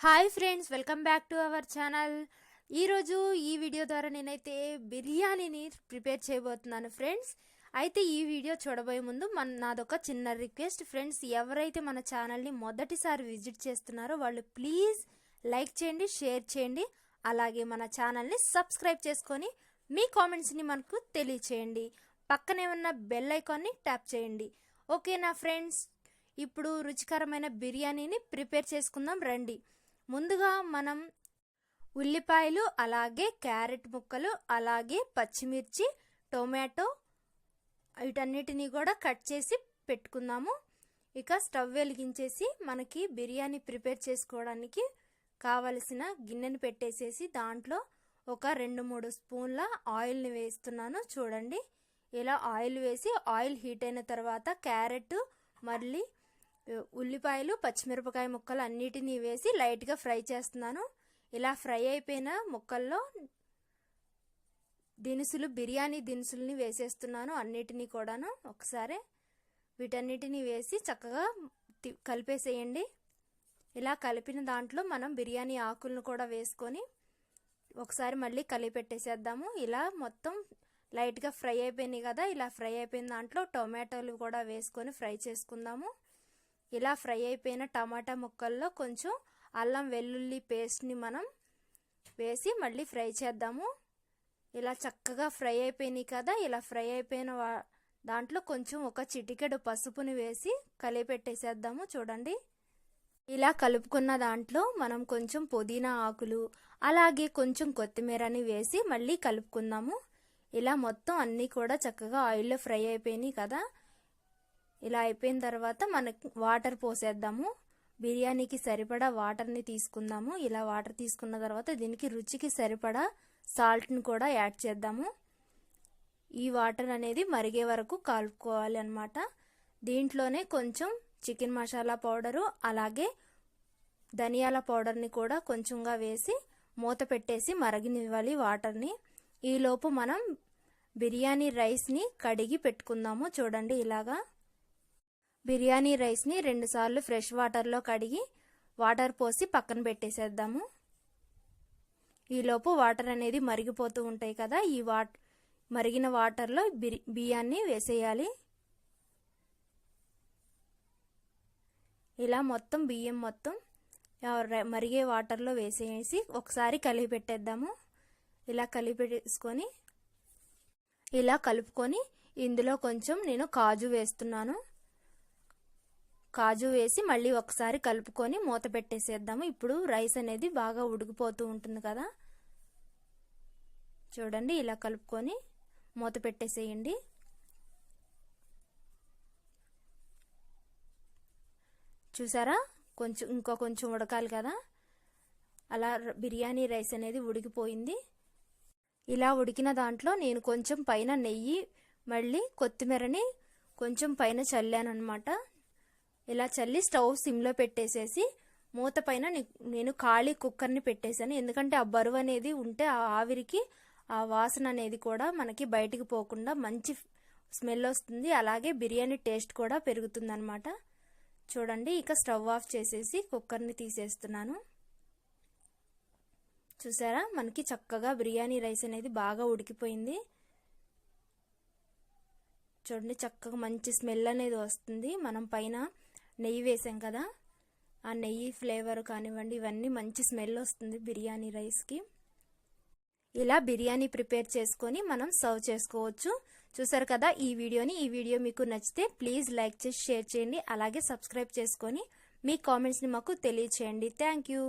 Hi friends, welcome back to our channel. ఈరోజు ఈ video ద్వారా నేనైతే బిర్యానీని ప్రిపేర్ చేయబోతున్నాను ఫ్రెండ్స్. అయితే ఈ వీడియో చూడబోయే ముందు నాదొక చిన్న రిక్వెస్ట్ ఫ్రెండ్స్. ఎవరైతే మన ఛానల్ని మొదటిసారి విజిట్ చేస్తున్నారో వాళ్ళు ప్లీజ్ లైక్ చేయండి, షేర్ చేయండి, అలాగే మన ఛానల్ని సబ్స్క్రైబ్ చేసుకొని మీ కామెంట్స్ని మనకు తెలియచేయండి. పక్కనే ఉన్న బెల్ ఐకాన్ని ట్యాప్ చేయండి. ఓకేనా ఫ్రెండ్స్? ఇప్పుడు రుచికరమైన బిర్యానీని ప్రిపేర్ చేసుకుందాం రండి. ముందుగా మనం ఉల్లిపాయలు, అలాగే క్యారెట్ ముక్కలు, అలాగే పచ్చిమిర్చి, టొమాటో వీటన్నిటిని కూడా కట్ చేసి పెట్టుకుందాము. ఇక స్టవ్ వెలిగించేసి మనకి బిర్యానీ ప్రిపేర్ చేసుకోవడానికి కావలసిన గిన్నెని పెట్టేసేసి దాంట్లో ఒక 2-3 స్పూన్ల ఆయిల్ని వేస్తున్నాను. చూడండి, ఇలా ఆయిల్ వేసి ఆయిల్ హీట్ అయిన తర్వాత క్యారెట్, మళ్ళీ ఉల్లిపాయలు, పచ్చిమిరపకాయ ముక్కలు అన్నిటినీ వేసి లైట్గా ఫ్రై చేస్తున్నాను. ఇలా ఫ్రై అయిపోయిన ముక్కల్లో బిర్యానీ దినుసుల్ని వేసేస్తున్నాను. అన్నిటినీ కూడాను ఒకసారి వీటన్నిటిని వేసి చక్కగా కలిపేసేయండి. ఇలా కలిపిన దాంట్లో మనం బిర్యానీ ఆకులను కూడా వేసుకొని ఒకసారి మళ్ళీ కలిపెట్టేసేద్దాము. ఇలా మొత్తం లైట్గా ఫ్రై అయిపోయినాయి కదా, ఇలా ఫ్రై అయిపోయిన దాంట్లో టొమాటోలు కూడా వేసుకొని ఫ్రై చేసుకుందాము. ఇలా ఫ్రై అయిపోయిన టమాటా ముక్కల్లో కొంచెం అల్లం వెల్లుల్లి పేస్ట్ని మనం వేసి మళ్ళీ ఫ్రై చేద్దాము. ఇలా చక్కగా ఫ్రై అయిపోయినాయి కదా, ఇలా ఫ్రై అయిపోయిన దాంట్లో కొంచెం ఒక చిటికెడు పసుపుని వేసి కలిపెట్టేసేద్దాము. చూడండి, ఇలా కలుపుకున్న దాంట్లో మనం కొంచెం పుదీనా ఆకులు, అలాగే కొంచెం కొత్తిమీరని వేసి మళ్ళీ కలుపుకుందాము. ఇలా మొత్తం అన్నీ కూడా చక్కగా ఆయిల్లో ఫ్రై అయిపోయినాయి కదా. ఇలా అయిపోయిన తర్వాత మనకి వాటర్ పోసేద్దాము. బిర్యానీకి సరిపడా వాటర్ని తీసుకుందాము. ఇలా వాటర్ తీసుకున్న తర్వాత దీనికి రుచికి సరిపడా సాల్ట్ని కూడా యాడ్ చేద్దాము. ఈ వాటర్ అనేది మరిగే వరకు కలుపుకోవాలి అన్నమాట. దీంట్లోనే కొంచెం చికెన్ మసాలా పౌడరు, అలాగే ధనియాల పౌడర్ని కూడా కొంచెంగా వేసి మూత పెట్టేసి మరగనివ్వాలి వాటర్ని. ఈలోపు మనం బిర్యానీ రైస్ని కడిగి పెట్టుకుందాము. చూడండి, ఇలాగా బిర్యానీ రైస్ని 2 సార్లు ఫ్రెష్ వాటర్లో కడిగి వాటర్ పోసి పక్కన పెట్టేసేద్దాము. ఈలోపు వాటర్ అనేది మరిగిపోతూ ఉంటాయి కదా, ఈ మరిగిన వాటర్లో బియ్యాన్ని వేసేయాలి. ఇలా మొత్తం బియ్యం మొత్తం మరిగే వాటర్లో వేసేసి ఒకసారి కలిపి పెట్టేద్దాము. ఇలా కలుపుకొని ఇందులో కొంచెం నేను కాజు వేస్తున్నాను. కాజు వేసి మళ్ళీ ఒకసారి కలుపుకొని మూత పెట్టేసేద్దాము. ఇప్పుడు రైస్ అనేది బాగా ఉడికిపోతూ ఉంటుంది కదా, చూడండి, ఇలా కలుపుకొని మూత పెట్టేసేయండి. చూసారా, కొంచెం ఉడకాలి కదా. అలా బిర్యానీ రైస్ అనేది ఉడికిపోయింది. ఇలా ఉడికిన దాంట్లో నేను కొంచెం పైన నెయ్యి, మళ్ళీ కొత్తిమీరని కొంచెం పైన చల్లాను అనమాట. ఇలా చల్లి స్టవ్ సిమ్లో పెట్టేసేసి మూత పైన నేను ఖాళీ కుక్కర్ని పెట్టేశాను. ఎందుకంటే ఆ బరువు అనేది ఉంటే ఆ ఆవిరికి ఆ వాసన అనేది కూడా మనకి బయటికి పోకుండా మంచి స్మెల్ వస్తుంది, అలాగే బిర్యానీ టేస్ట్ కూడా పెరుగుతుంది అనమాట. చూడండి, ఇక స్టవ్ ఆఫ్ చేసేసి కుక్కర్ని తీసేస్తున్నాను. చూసారా, మనకి చక్కగా బిర్యానీ రైస్ అనేది బాగా ఉడికిపోయింది. చూడండి, చక్కగా మంచి స్మెల్ అనేది వస్తుంది. మనం పైన నెయ్యి వేసాం కదా, ఆ నెయ్యి ఫ్లేవర్ కానివ్వండి, ఇవన్నీ మంచి స్మెల్ వస్తుంది బిర్యానీ రైస్కి. ఇలా బిర్యానీ ప్రిపేర్ చేసుకొని మనం సర్వ్ చేసుకోవచ్చు. చూసారు కదా ఈ వీడియో మీకు నచ్చితే ప్లీజ్ లైక్ చేసి షేర్ చేయండి, అలాగే సబ్స్క్రైబ్ చేసుకొని మీ కామెంట్స్ని మాకు తెలియచేయండి. Thank you.